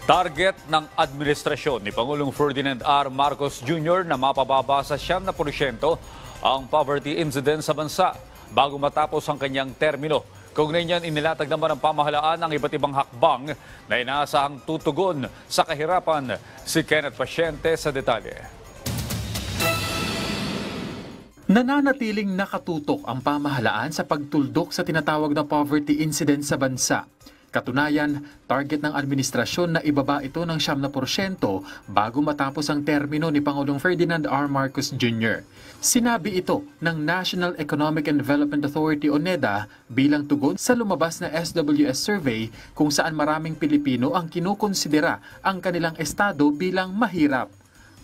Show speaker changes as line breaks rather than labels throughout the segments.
Target ng administrasyon ni Pangulong Ferdinand R. Marcos Jr. na mapababa sa 7% ang poverty incidence sa bansa bago matapos ang kanyang termino. Kaugnay niyan, inilatag naman ng pamahalaan ang iba't ibang hakbang na inaasahang tutugon sa kahirapan. Si Kenneth Pasyente sa detalye.
Nananatiling nakatutok ang pamahalaan sa pagtuldok sa tinatawag na poverty incidence sa bansa. Katunayan, target ng administrasyon na ibaba ito ng 7% bago matapos ang termino ni Pangulong Ferdinand R. Marcos Jr. Sinabi ito ng National Economic and Development Authority o NEDA bilang tugon sa lumabas na SWS survey kung saan maraming Pilipino ang kinukonsidera ang kanilang estado bilang mahirap.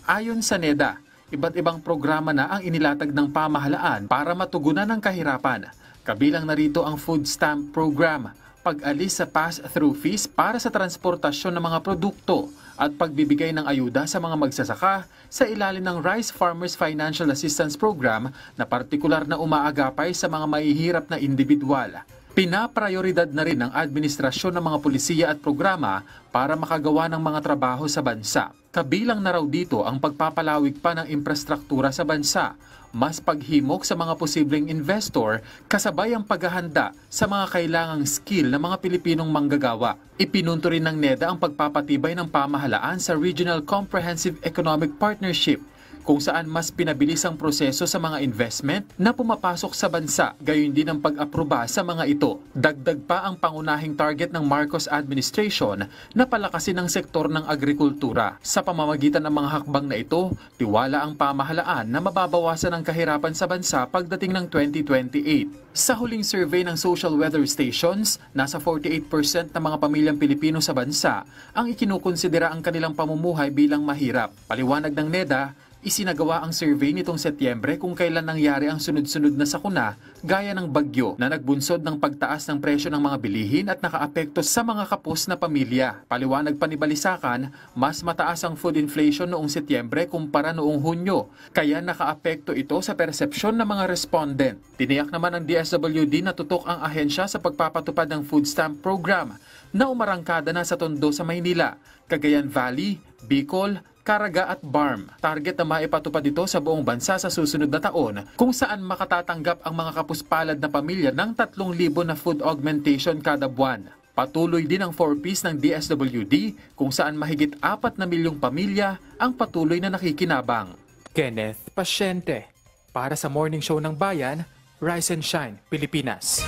Ayon sa NEDA, iba't ibang programa na ang inilatag ng pamahalaan para matugunan ang kahirapan. Kabilang narito ang food stamp program, pag-alis sa pass-through fees para sa transportasyon ng mga produkto at pagbibigay ng ayuda sa mga magsasaka sa ilalim ng Rice Farmers Financial Assistance Program na partikular na umaagapay sa mga mahihirap na individual. Pinaprioridad na rin ng administrasyon ng mga pulisiya at programa para makagawa ng mga trabaho sa bansa. Kabilang na raw dito ang pagpapalawig pa ng infrastruktura sa bansa, mas paghimok sa mga posibleng investor kasabay ang paghahanda sa mga kailangang skill ng mga Pilipinong manggagawa. Ipinunto rin ng NEDA ang pagpapatibay ng pamahalaan sa Regional Comprehensive Economic Partnership kung saan mas pinabilis ang proseso sa mga investment na pumapasok sa bansa, gayon din ang pag-aproba sa mga ito. Dagdag pa ang pangunahing target ng Marcos administration na palakasin ang sektor ng agrikultura. Sa pamamagitan ng mga hakbang na ito, tiwala ang pamahalaan na mababawasan ang kahirapan sa bansa pagdating ng 2028. Sa huling survey ng Social Weather Stations, nasa 48% ng mga pamilyang Pilipino sa bansa ang ikinukonsidera ang kanilang pamumuhay bilang mahirap. Paliwanag ng NEDA, isinagawa ang survey nitong Setyembre kung kailan nangyari ang sunod-sunod na sakuna gaya ng bagyo na nagbunsod ng pagtaas ng presyo ng mga bilihin at nakaapekto sa mga kapos na pamilya. Paliwanag pa ni Balisacan, mas mataas ang food inflation noong Setyembre kumpara noong Hunyo, kaya nakaapekto ito sa persepsyon ng mga respondent. Tiniyak naman ng DSWD na tutok ang ahensya sa pagpapatupad ng food stamp program na umarangkada na sa Tondo sa Maynila, Cagayan Valley, Bicol, Caraga at BARM. Target na maipatupad ito sa buong bansa sa susunod na taon kung saan makatatanggap ang mga kapuspalad na pamilya ng 3,000 na food augmentation kada buwan. Patuloy din ang 4Ps ng DSWD kung saan mahigit 4 na milyong pamilya ang patuloy na nakikinabang.
Kenneth Pasyente, para sa Morning Show ng Bayan, Rise and Shine, Pilipinas.